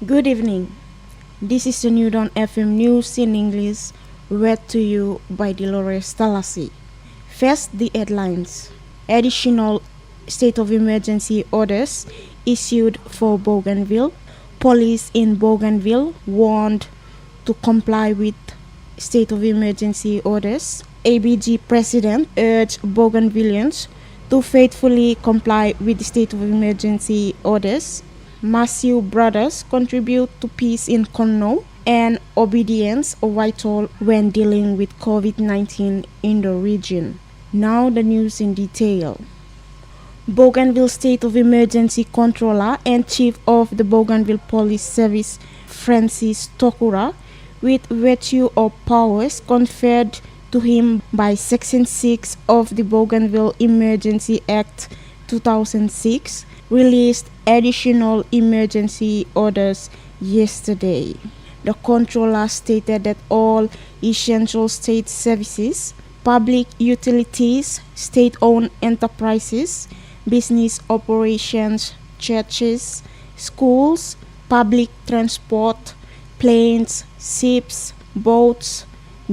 Good evening. This is the New Dawn FM News in English, read to you by Dolores Talasi. First, the headlines. Additional state of emergency orders issued for Bougainville. Police in Bougainville warned to comply with state of emergency orders. ABG president urged Bougainvilleans to faithfully comply with the state of emergency orders. Matthew Brothers contribute to peace in Congo, and obedience vital when dealing with COVID-19 in the region. Now the news in detail. Bougainville State of Emergency Controller and Chief of the Bougainville Police Service Francis Tokura, with virtue of powers conferred to him by Section 6 of the Bougainville Emergency Act 2006, released additional emergency orders yesterday. The controller stated that all essential state services, public utilities, state-owned enterprises, business operations, churches, schools, public transport, planes, ships, boats,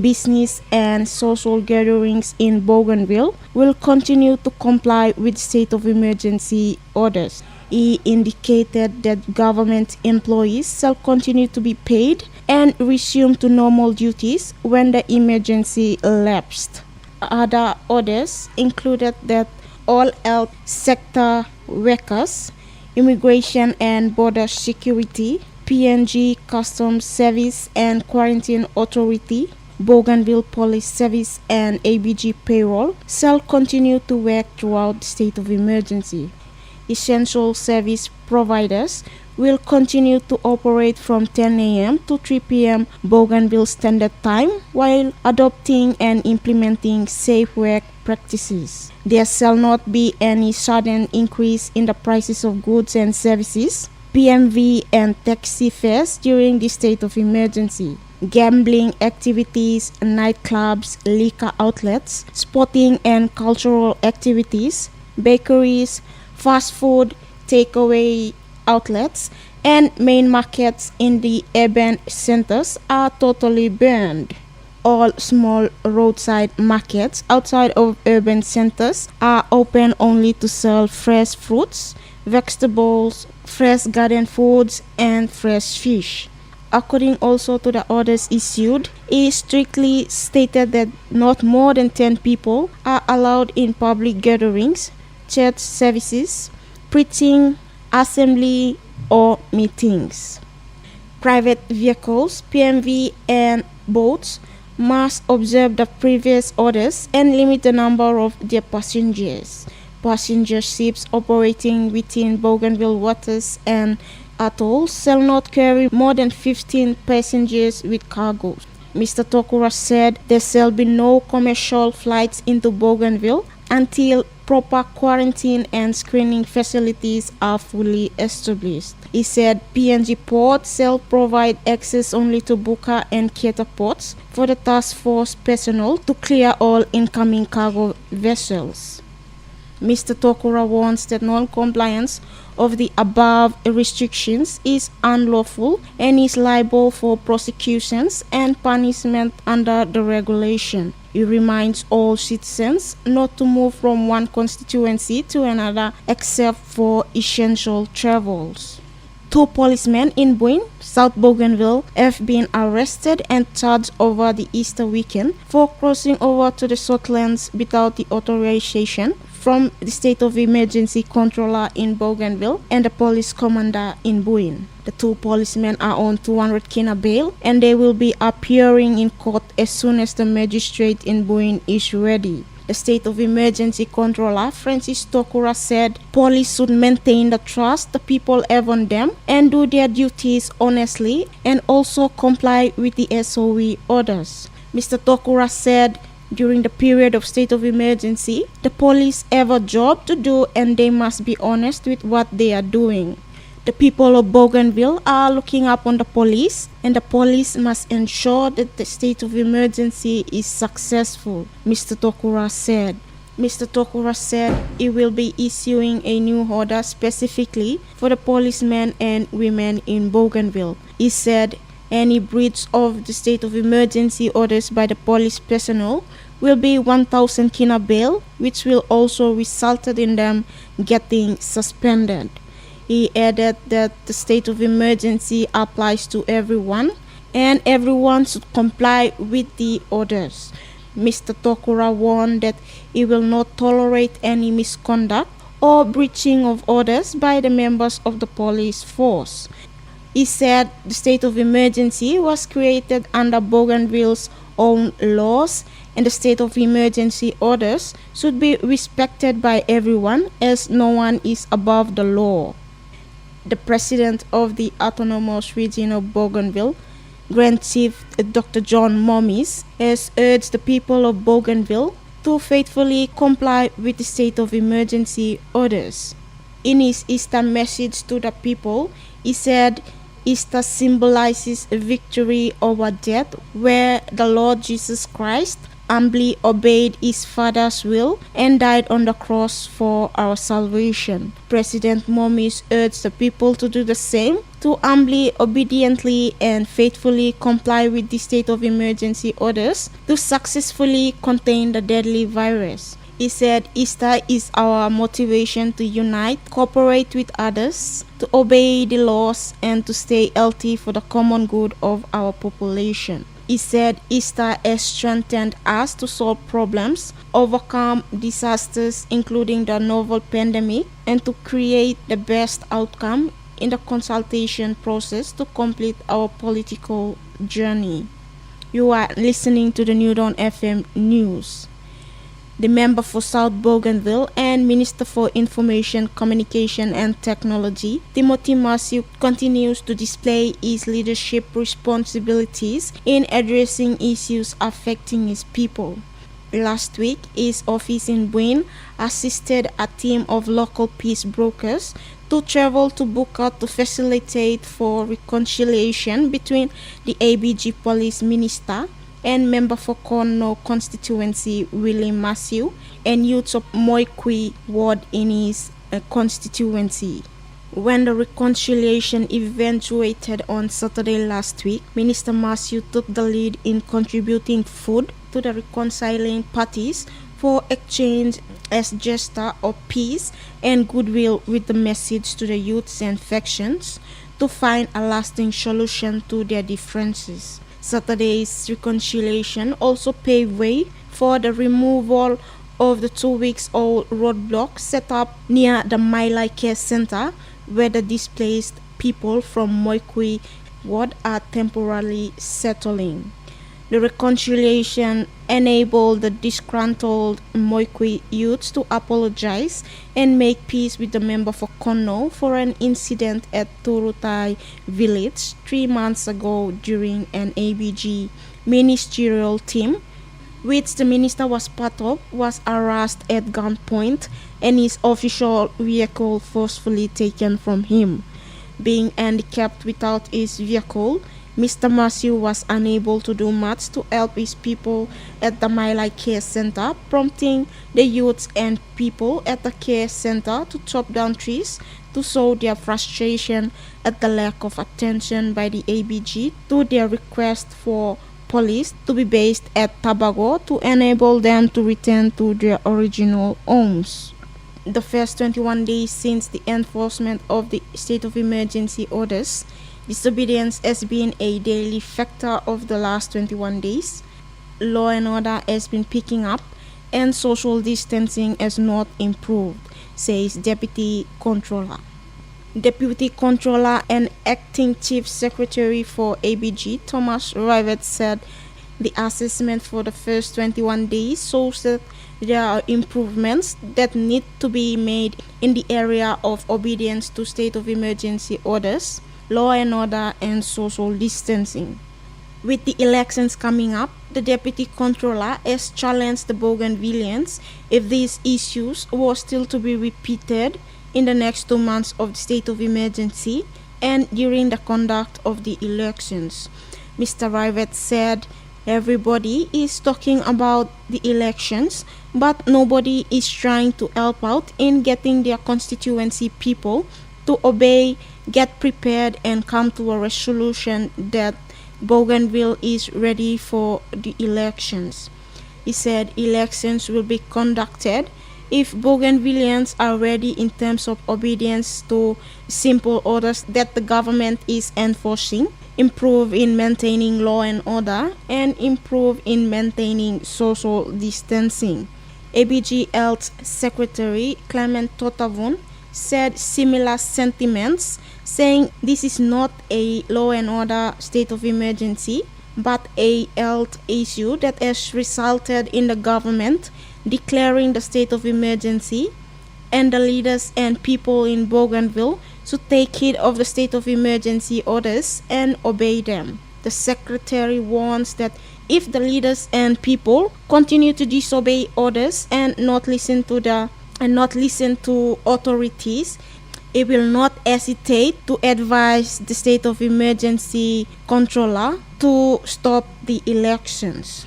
business and social gatherings in Bougainville will continue to comply with state of emergency orders. He indicated that government employees shall continue to be paid and resume to normal duties when the emergency lapsed. Other orders included that all health sector workers, immigration and border security, PNG Customs Service and Quarantine Authority, Bougainville Police Service and ABG Payroll shall continue to work throughout the state of emergency. Essential service providers will continue to operate from 10 a.m. to 3 p.m. Bougainville Standard Time while adopting and implementing safe work practices. There shall not be any sudden increase in the prices of goods and services, PMV and taxi fares during the state of emergency. Gambling activities, nightclubs, liquor outlets, sporting and cultural activities, bakeries, fast food, takeaway outlets, and main markets in the urban centers are totally banned. All small roadside markets outside of urban centers are open only to sell fresh fruits, vegetables, fresh garden foods, and fresh fish. According also to the orders issued, it strictly stated that not more than 10 people are allowed in public gatherings, church services, preaching, assembly, or meetings. Private vehicles, PMV, and boats must observe the previous orders and limit the number of their passengers. Passenger ships operating within Bougainville waters and atolls shall not carry more than 15 passengers with cargo. Mr. Tokura said there shall be no commercial flights into Bougainville until proper quarantine and screening facilities are fully established. He said PNG Port shall provide access only to Buka and Keta ports for the task force personnel to clear all incoming cargo vessels. Mr. Tokura warns that non-compliance of the above restrictions is unlawful and is liable for prosecutions and punishment under the regulation. He reminds all citizens not to move from one constituency to another except for essential travels. 2 policemen in Buin, South Bougainville, have been arrested and charged over the Easter weekend for crossing over to the Southlands without the authorization from the state of emergency controller in Bougainville and the police commander in Buin. The 2 policemen are on 200 kina bail and they will be appearing in court as soon as the magistrate in Buin is ready. The state of emergency controller Francis Tokura said police should maintain the trust the people have on them and do their duties honestly and also comply with the SOE orders. Mr. Tokura said during the period of state of emergency, the police have a job to do and they must be honest with what they are doing. The people of Bougainville are looking up on the police and the police must ensure that the state of emergency is successful, Mr. Tokura said. Mr. Tokura said he will be issuing a new order specifically for the policemen and women in Bougainville. He said any breach of the state of emergency orders by the police personnel will be 1,000 kina bail, which will also result in them getting suspended. He added that the state of emergency applies to everyone and everyone should comply with the orders. Mr. Tokura warned that he will not tolerate any misconduct or breaching of orders by the members of the police force. He said the state of emergency was created under Bougainville's own laws and the state of emergency orders should be respected by everyone as no one is above the law. The president of the Autonomous Region of Bougainville, Grand Chief Dr. John Momis, has urged the people of Bougainville to faithfully comply with the state of emergency orders. In his Easter message to the people, he said Easter symbolizes a victory over death, where the Lord Jesus Christ humbly obeyed his Father's will and died on the cross for our salvation. President Momis urged the people to do the same, to humbly, obediently, and faithfully comply with the state of emergency orders to successfully contain the deadly virus. He said Easter is our motivation to unite, cooperate with others, to obey the laws, and to stay healthy for the common good of our population. He said Easter has strengthened us to solve problems, overcome disasters including the novel pandemic, and to create the best outcome in the consultation process to complete our political journey. You are listening to the New Dawn FM News. The member for South Bougainville and Minister for Information, Communication and Technology, Timothy Massieu, continues to display his leadership responsibilities in addressing issues affecting his people. Last week, his office in Buin assisted a team of local peace brokers to travel to Buka to facilitate for reconciliation between the ABG police minister and member for Kono constituency William Massieu and youths of Moikwi ward in his constituency. When the reconciliation eventuated on Saturday last week, Minister Massieu took the lead in contributing food to the reconciling parties for exchange as gesture of peace and goodwill, with the message to the youths and factions to find a lasting solution to their differences. Saturday's reconciliation also paved way for the removal of the 2-week-old roadblock set up near the Mailai Care Center, where the displaced people from Moikwi ward are temporarily settling. The reconciliation enabled the disgruntled Moikwi youths to apologize and make peace with the member for Kono for an incident at Turutai village 3 months ago during an ABG ministerial team, which the minister was part of, was harassed at gunpoint and his official vehicle forcefully taken from him. Being handicapped without his vehicle, Mr. Massieu was unable to do much to help his people at the Mailai Care Center, prompting the youths and people at the care center to chop down trees to show their frustration at the lack of attention by the ABG to their request for police to be based at Tabago to enable them to return to their original homes. The first 21 days since the enforcement of the state of emergency orders, disobedience has been a daily factor of the last 21 days. Law and order has been picking up and social distancing has not improved, says Deputy Controller. Deputy Controller and Acting Chief Secretary for ABG, Thomas Rivet, said the assessment for the first 21 days shows that there are improvements that need to be made in the area of obedience to state of emergency orders, law and order, and social distancing. With the elections coming up, the Deputy Controller has challenged the Bougainvilleans if these issues were still to be repeated in the next 2 months of the state of emergency and during the conduct of the elections. Mr. Rivet said everybody is talking about the elections, but nobody is trying to help out in getting their constituency people to obey, get prepared, and come to a resolution that Bougainville is ready for the elections. He said elections will be conducted if Bougainvilleans are ready in terms of obedience to simple orders that the government is enforcing, improve in maintaining law and order, and improve in maintaining social distancing. ABG Health Secretary Clement Totavun said similar sentiments, saying this is not a law and order state of emergency, but a health issue that has resulted in the government declaring the state of emergency, and the leaders and people in Bougainville should take heed of the state of emergency orders and obey them. The secretary warns that if the leaders and people continue to disobey orders and not listen to authorities, it will not hesitate to advise the state of emergency controller to stop the elections.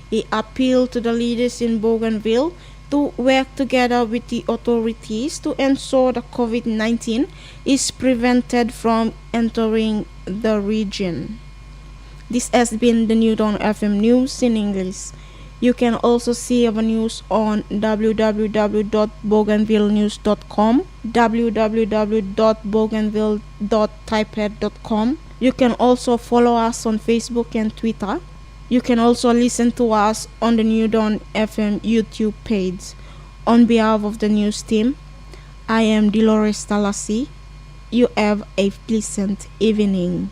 He appealed to the leaders in Bougainville to work together with the authorities to ensure the COVID-19 is prevented from entering the region. This has been the New Dawn FM News in English. You can also see our news on www.bougainvillenews.com, www.bougainville.typepad.com. You can also follow us on Facebook and Twitter. You can also listen to us on the New Dawn FM YouTube page. On behalf of the news team, I am Dolores Talassi. You have a pleasant evening.